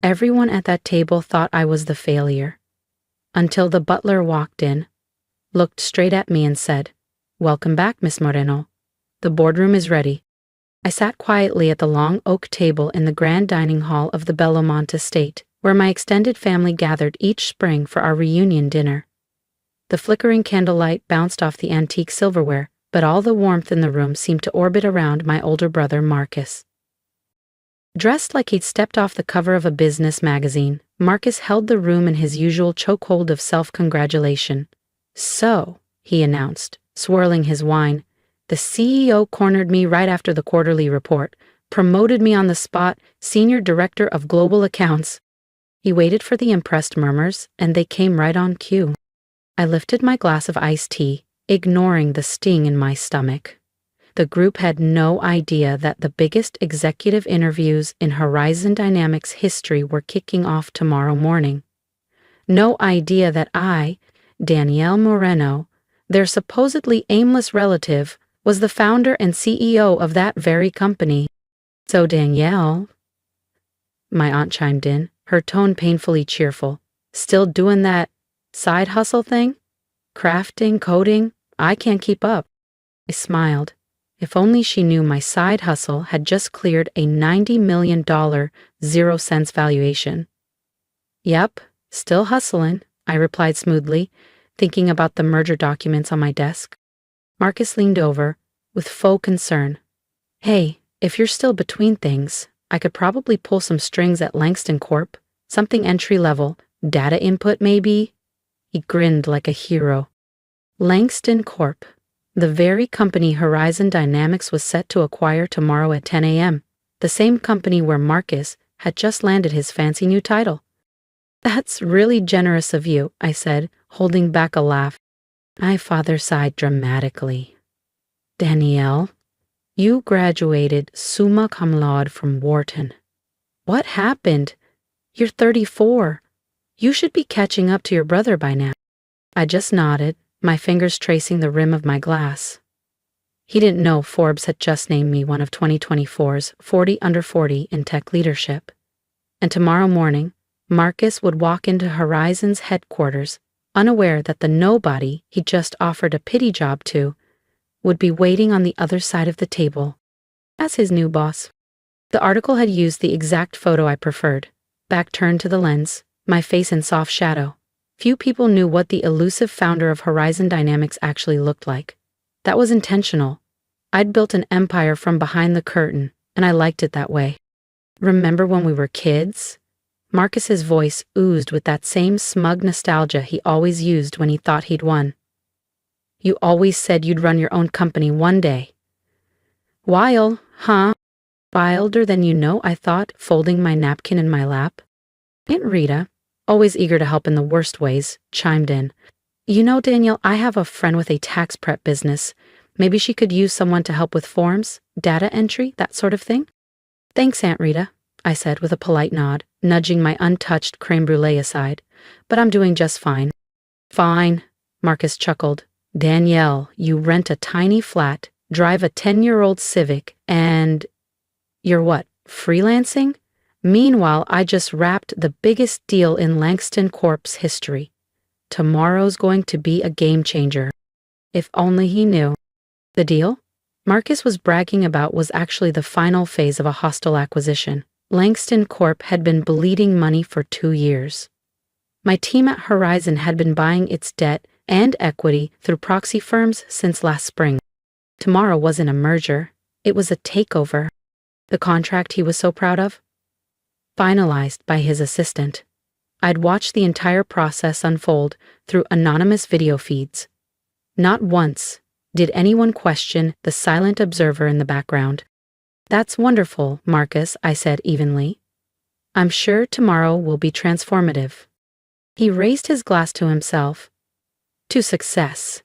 Everyone at that table thought I was the failure. Until the butler walked in, looked straight at me and said, "Welcome back, Miss Moreno. The boardroom is ready." I sat quietly at the long oak table in the grand dining hall of the Bellomont estate, where my extended family gathered each spring for our reunion dinner. The flickering candlelight bounced off the antique silverware, but all the warmth in the room seemed to orbit around my older brother Marcus. Dressed like he'd stepped off the cover of a business magazine, Marcus held the room in his usual chokehold of self-congratulation. "So," he announced, swirling his wine, "the CEO cornered me right after the quarterly report, promoted me on the spot, Senior Director of Global Accounts." He waited for the impressed murmurs, and they came right on cue. I lifted my glass of iced tea, ignoring the sting in my stomach. The group had no idea that the biggest executive interviews in Horizon Dynamics history were kicking off tomorrow morning. No idea that I, Danielle Moreno, their supposedly aimless relative, was the founder and CEO of that very company. "So Danielle," my aunt chimed in, her tone painfully cheerful, "still doing that side hustle thing? Crafting, coding? I can't keep up." I smiled. If only she knew my side hustle had just cleared a $90 million 0 cents valuation. "Yep, still hustling," I replied smoothly, thinking about the merger documents on my desk. Marcus leaned over, with faux concern. "Hey, if you're still between things, I could probably pull some strings at Langston Corp, something entry-level, data input maybe?" He grinned like a hero. Langston Corp, the very company Horizon Dynamics was set to acquire tomorrow at 10 a.m., the same company where Marcus had just landed his fancy new title. "That's really generous of you," I said, holding back a laugh. My father sighed dramatically. "Danielle, you graduated summa cum laude from Wharton. What happened? You're 34. You should be catching up to your brother by now." I just nodded, my fingers tracing the rim of my glass. He didn't know Forbes had just named me one of 2024's 40 under 40 in tech leadership. And tomorrow morning, Marcus would walk into Horizon's headquarters, unaware that the nobody he just offered a pity job to would be waiting on the other side of the table as his new boss. The article had used the exact photo I preferred, back turned to the lens, my face in soft shadow. Few people knew what the elusive founder of Horizon Dynamics actually looked like. That was intentional. I'd built an empire from behind the curtain, and I liked it that way. "Remember when we were kids?" Marcus's voice oozed with that same smug nostalgia he always used when he thought he'd won. "You always said you'd run your own company one day." "Wild, huh?" "Wilder than you know," I thought, folding my napkin in my lap. Aunt Rita, always eager to help in the worst ways, chimed in. "You know, Danielle, I have a friend with a tax prep business. Maybe she could use someone to help with forms, data entry, that sort of thing." "Thanks, Aunt Rita," I said with a polite nod, nudging my untouched creme brulee aside. "But I'm doing just fine." "Fine," Marcus chuckled. "Danielle, you rent a tiny flat, drive a 10-year-old Civic, and you're what, freelancing? Meanwhile, I just wrapped the biggest deal in Langston Corp's history. Tomorrow's going to be a game changer." If only he knew. The deal Marcus was bragging about was actually the final phase of a hostile acquisition. Langston Corp had been bleeding money for 2 years. My team at Horizon had been buying its debt and equity through proxy firms since last spring. Tomorrow wasn't a merger, it was a takeover. The contract he was so proud of? Finalized by his assistant. I'd watched the entire process unfold through anonymous video feeds. Not once did anyone question the silent observer in the background. "That's wonderful, Marcus," I said evenly. "I'm sure tomorrow will be transformative." He raised his glass to himself. "To success.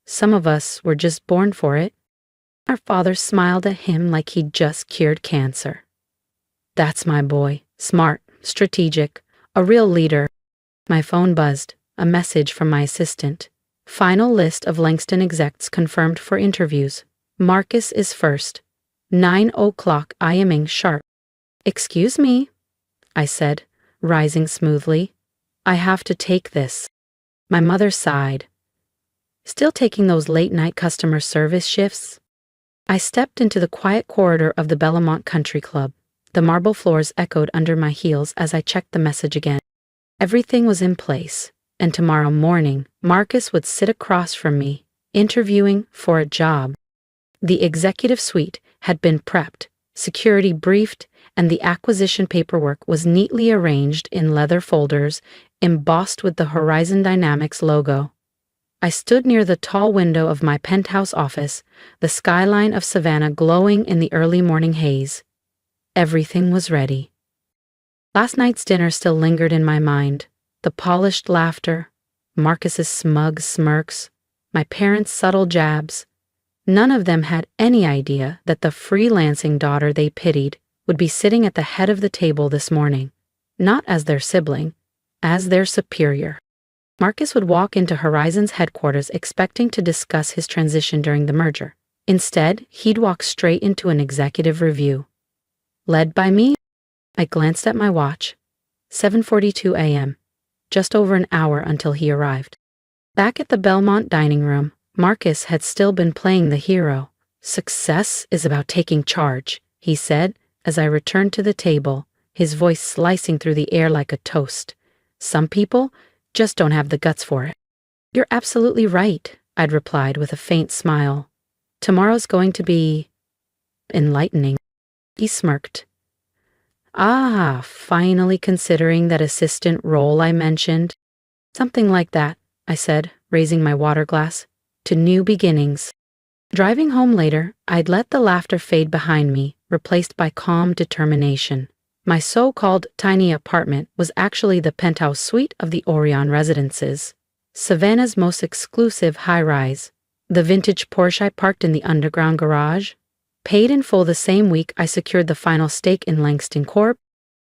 Some of us were just born for it." Our father smiled at him like he'd just cured cancer. "That's my boy. Smart, strategic, a real leader." My phone buzzed, a message from my assistant. "Final list of Langston execs confirmed for interviews. Marcus is first. 9 o'clock IMing sharp." "Excuse me," I said, rising smoothly. I have to take this. My mother sighed. Still taking those late-night customer service shifts? I stepped into the quiet corridor of the Bellamont Country Club. The marble floors echoed under my heels as I checked the message again. Everything was in place, and tomorrow morning, Marcus would sit across from me, interviewing for a job. The executive suite had been prepped, security briefed, and the acquisition paperwork was neatly arranged in leather folders embossed with the Horizon Dynamics logo. I stood near the tall window of my penthouse office, the skyline of Savannah glowing in the early morning haze. Everything was ready. Last night's dinner still lingered in my mind. The polished laughter, Marcus's smug smirks, my parents' subtle jabs. None of them had any idea that the freelancing daughter they pitied would be sitting at the head of the table this morning, not as their sibling, as their superior. Marcus would walk into Horizon's headquarters expecting to discuss his transition during the merger. Instead, he'd walk straight into an executive review. Led by me, I glanced at my watch. 7:42 a.m., just over an hour until he arrived. Back at the Belmont dining room, Marcus had still been playing the hero. "Success is about taking charge," he said as I returned to the table, his voice slicing through the air like a toast. "Some people just don't have the guts for it." "You're absolutely right," I'd replied with a faint smile. "Tomorrow's going to be enlightening." He smirked. "Ah, finally considering that assistant role I mentioned." "Something like that," I said, raising my water glass. "To new beginnings." Driving home later, I'd let the laughter fade behind me, replaced by calm determination. My so-called tiny apartment was actually the penthouse suite of the Orion Residences, Savannah's most exclusive high-rise. The vintage Porsche I parked in the underground garage, paid in full the same week I secured the final stake in Langston Corp.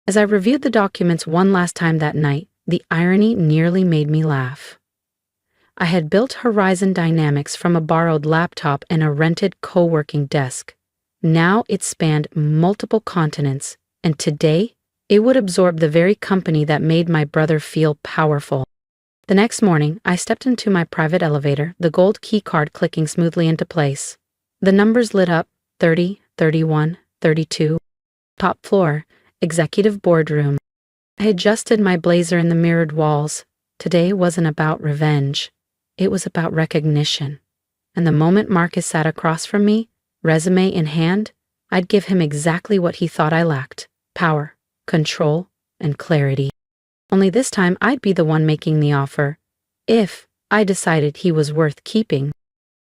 As I reviewed the documents one last time that night, the irony nearly made me laugh. I had built Horizon Dynamics from a borrowed laptop and a rented co-working desk. Now it spanned multiple continents, and today, it would absorb the very company that made my brother feel powerful. The next morning, I stepped into my private elevator, the gold key card clicking smoothly into place. The numbers lit up: 30, 31, 32. Top floor, executive boardroom. I adjusted my blazer in the mirrored walls. Today wasn't about revenge. It was about recognition. And the moment Marcus sat across from me, resume in hand, I'd give him exactly what he thought I lacked: power, control, and clarity. Only this time I'd be the one making the offer, if I decided he was worth keeping.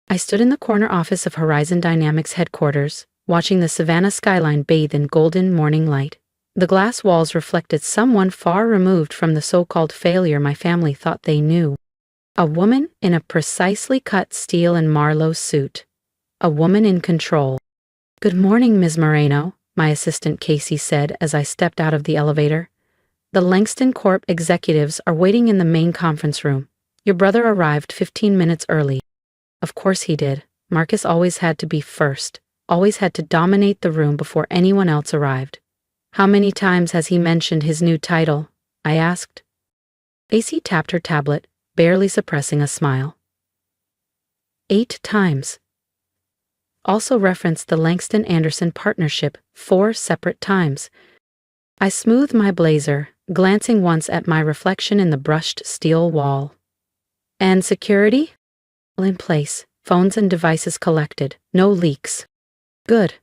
I stood in the corner office of Horizon Dynamics headquarters, watching the Savannah skyline bathe in golden morning light. The glass walls reflected someone far removed from the so-called failure my family thought they knew. A woman in a precisely cut steel and Marlowe suit. A woman in control. "Good morning, Ms. Moreno," my assistant Casey said as I stepped out of the elevator. "The Langston Corp executives are waiting in the main conference room. Your brother arrived 15 minutes early." Of course he did. Marcus always had to be first, always had to dominate the room before anyone else arrived. "How many times has he mentioned his new title?" I asked. AC tapped her tablet, barely suppressing a smile. 8 times. Also referenced the Langston-Anderson partnership 4 separate times. I smoothed my blazer, glancing once at my reflection in the brushed steel wall. "And security?" "In place, phones and devices collected, no leaks." "Good,"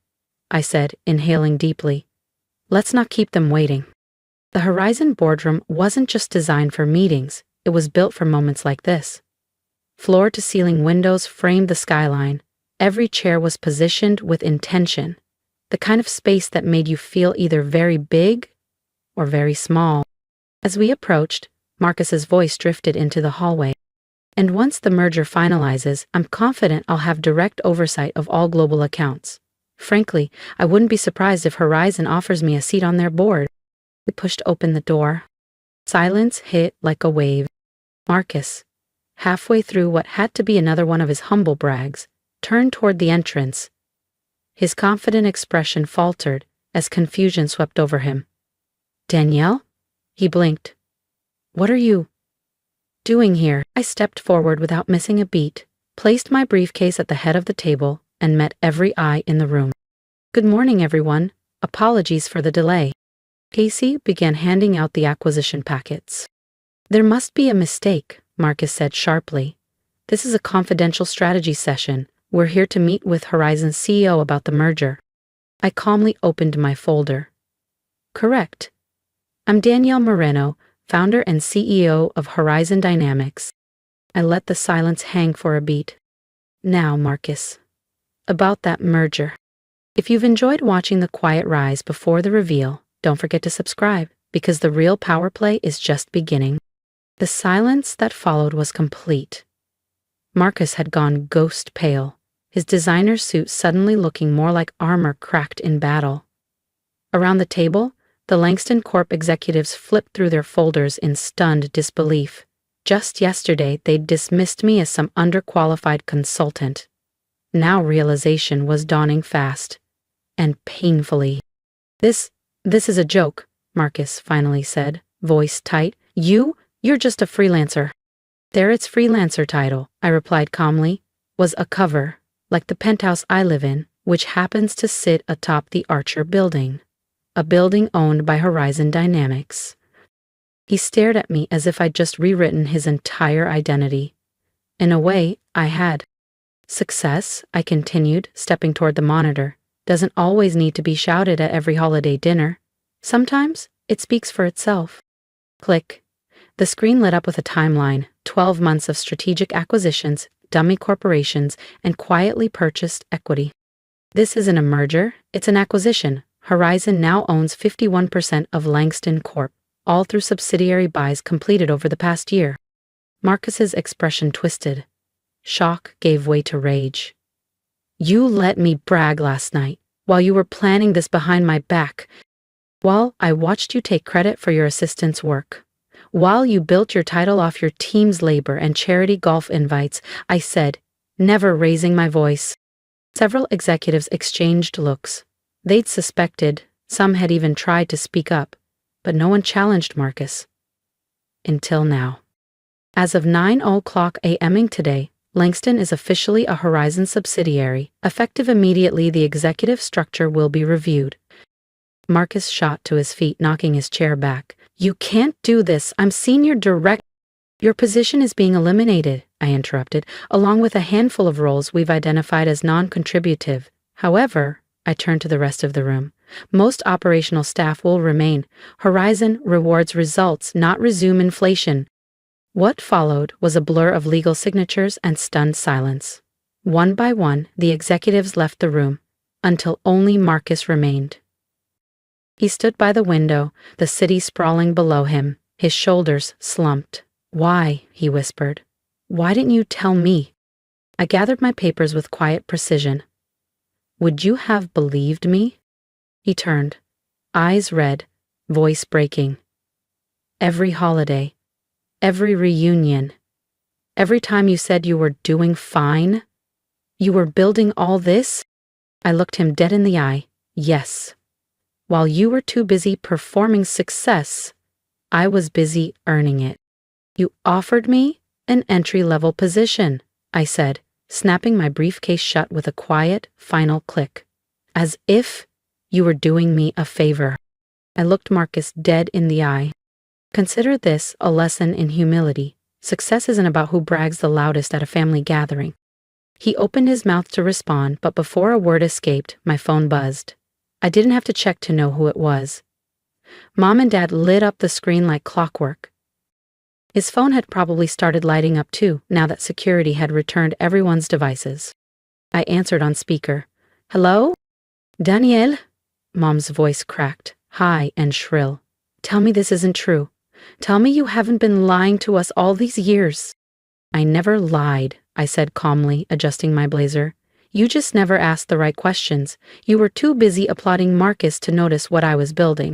I said, inhaling deeply. "Let's not keep them waiting." The Horizon boardroom wasn't just designed for meetings, it was built for moments like this. Floor-to-ceiling windows framed the skyline. Every chair was positioned with intention, the kind of space that made you feel either very big or very small. As we approached, Marcus's voice drifted into the hallway. "And once the merger finalizes, I'm confident I'll have direct oversight of all global accounts. Frankly, I wouldn't be surprised if Horizon offers me a seat on their board." We pushed open the door. Silence hit like a wave. Marcus, halfway through what had to be another one of his humble brags, turned toward the entrance. His confident expression faltered as confusion swept over him. "Danielle?" He blinked. What are you doing here? I stepped forward without missing a beat, placed my briefcase at the head of the table, and met every eye in the room. Good morning, everyone. Apologies for the delay. Casey began handing out the acquisition packets. There must be a mistake, Marcus said sharply. This is a confidential strategy session. We're here to meet with Horizon's CEO about the merger. I calmly opened my folder. Correct. I'm Danielle Moreno, founder and CEO of Horizon Dynamics. I let the silence hang for a beat. Now, Marcus. About that merger. If you've enjoyed watching the quiet rise before the reveal, don't forget to subscribe, because the real power play is just beginning. The silence that followed was complete. Marcus had gone ghost pale, his designer suit suddenly looking more like armor cracked in battle. Around the table, the Langston Corp executives flipped through their folders in stunned disbelief. Just yesterday, they'd dismissed me as some underqualified consultant. Now realization was dawning fast. And painfully. This is a joke, Marcus finally said, voice tight. You're just a freelancer. There, its freelancer title, I replied calmly, was a cover, like the penthouse I live in, which happens to sit atop the Archer building. A building owned by Horizon Dynamics. He stared at me as if I'd just rewritten his entire identity. In a way, I had. Success, I continued, stepping toward the monitor, doesn't always need to be shouted at every holiday dinner. Sometimes, it speaks for itself. Click. The screen lit up with a timeline, 12 months of strategic acquisitions, dummy corporations, and quietly purchased equity. This isn't a merger, it's an acquisition. Horizon now owns 51% of Langston Corp, all through subsidiary buys completed over the past year. Marcus's expression twisted. Shock gave way to rage. You let me brag last night, while you were planning this behind my back, while I watched you take credit for your assistant's work, while you built your title off your team's labor and charity golf invites, I said, never raising my voice. Several executives exchanged looks. They'd suspected, some had even tried to speak up, but no one challenged Marcus. Until now. As of 9:00 a.m. today, Langston is officially a Horizon subsidiary. Effective immediately, the executive structure will be reviewed. Marcus shot to his feet, knocking his chair back. You can't do this. I'm senior director. Your position is being eliminated, I interrupted, along with a handful of roles we've identified as non-contributive. However, I turned to the rest of the room. Most operational staff will remain. Horizon rewards results, not resume inflation. What followed was a blur of legal signatures and stunned silence. One by one, the executives left the room, until only Marcus remained. He stood by the window, the city sprawling below him, his shoulders slumped. Why, he whispered. Why didn't you tell me? I gathered my papers with quiet precision. Would you have believed me? He turned, eyes red, voice breaking. Every holiday. Every reunion. Every time you said you were doing fine? You were building all this? I looked him dead in the eye. Yes. While you were too busy performing success, I was busy earning it. You offered me an entry-level position, I said, snapping my briefcase shut with a quiet, final click. As if you were doing me a favor. I looked Marcus dead in the eye. Consider this a lesson in humility. Success isn't about who brags the loudest at a family gathering. He opened his mouth to respond, but before a word escaped, my phone buzzed. I didn't have to check to know who it was. Mom and Dad lit up the screen like clockwork. His phone had probably started lighting up too, now that security had returned everyone's devices. I answered on speaker. Hello? Danielle? Mom's voice cracked, high and shrill. Tell me this isn't true. Tell me you haven't been lying to us all these years. I never lied, I said calmly, adjusting my blazer. You just never asked the right questions. You were too busy applauding Marcus to notice what I was building.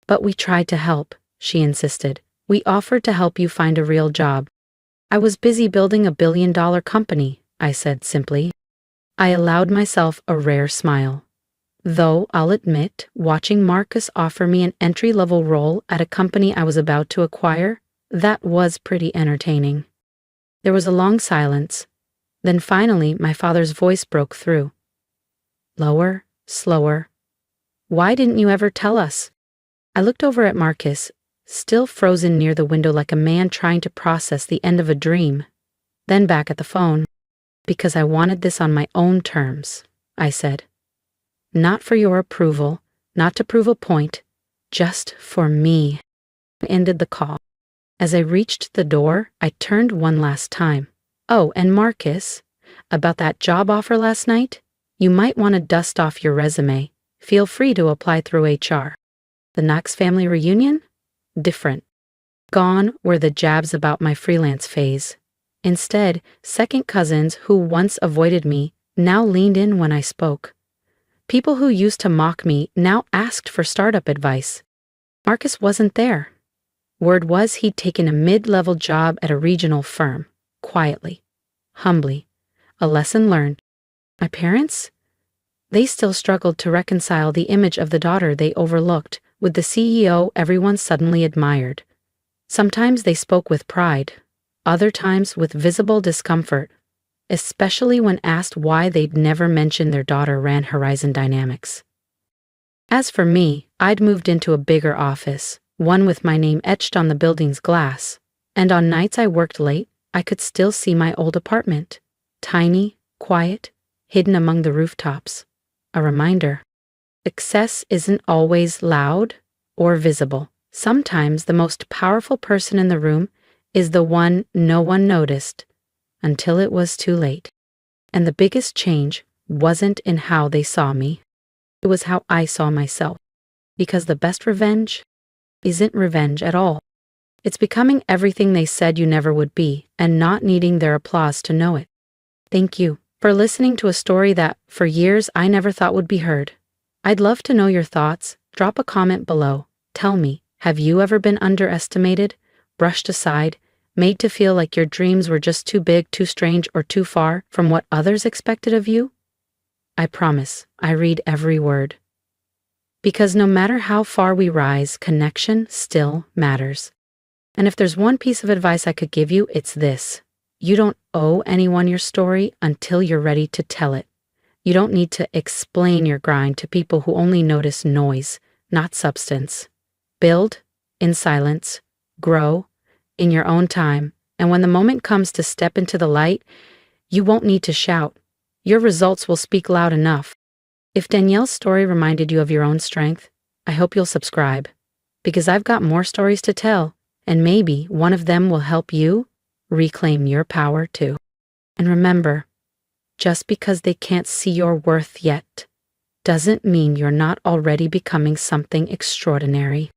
But we tried to help, she insisted. We offered to help you find a real job. I was busy building $1 billion company, I said simply. I allowed myself a rare smile. Though I'll admit, watching Marcus offer me an entry-level role at a company I was about to acquire, that was pretty entertaining. There was a long silence. Then finally, my father's voice broke through. Lower, slower. Why didn't you ever tell us? I looked over at Marcus, still frozen near the window like a man trying to process the end of a dream. Then back at the phone. Because I wanted this on my own terms, I said. Not for your approval, not to prove a point, just for me. I ended the call. As I reached the door, I turned one last time. Oh, and Marcus, about that job offer last night? You might want to dust off your resume. Feel free to apply through HR. The Knox family reunion? Different. Gone were the jabs about my freelance phase. Instead, second cousins who once avoided me now leaned in when I spoke. People who used to mock me now asked for startup advice. Marcus wasn't there. Word was he'd taken a mid-level job at a regional firm, quietly, humbly. A lesson learned. My parents? They still struggled to reconcile the image of the daughter they overlooked with the CEO everyone suddenly admired. Sometimes they spoke with pride, other times with visible discomfort, especially when asked why they'd never mentioned their daughter ran Horizon Dynamics. As for me, I'd moved into a bigger office, one with my name etched on the building's glass, and on nights I worked late, I could still see my old apartment, tiny, quiet, hidden among the rooftops. A reminder. Success isn't always loud or visible. Sometimes the most powerful person in the room is the one no one noticed until it was too late. And the biggest change wasn't in how they saw me. It was how I saw myself. Because the best revenge isn't revenge at all. It's becoming everything they said you never would be and not needing their applause to know it. Thank you for listening to a story that, for years, I never thought would be heard. I'd love to know your thoughts. Drop a comment below. Tell me, have you ever been underestimated, brushed aside, made to feel like your dreams were just too big, too strange, or too far from what others expected of you? I promise, I read every word. Because no matter how far we rise, connection still matters. And if there's one piece of advice I could give you, it's this. You don't owe anyone your story until you're ready to tell it. You don't need to explain your grind to people who only notice noise, not substance. Build in silence, grow in your own time, and when the moment comes to step into the light, you won't need to shout. Your results will speak loud enough. If Danielle's story reminded you of your own strength, I hope you'll subscribe, because I've got more stories to tell, and maybe one of them will help you reclaim your power too. And remember, just because they can't see your worth yet, doesn't mean you're not already becoming something extraordinary.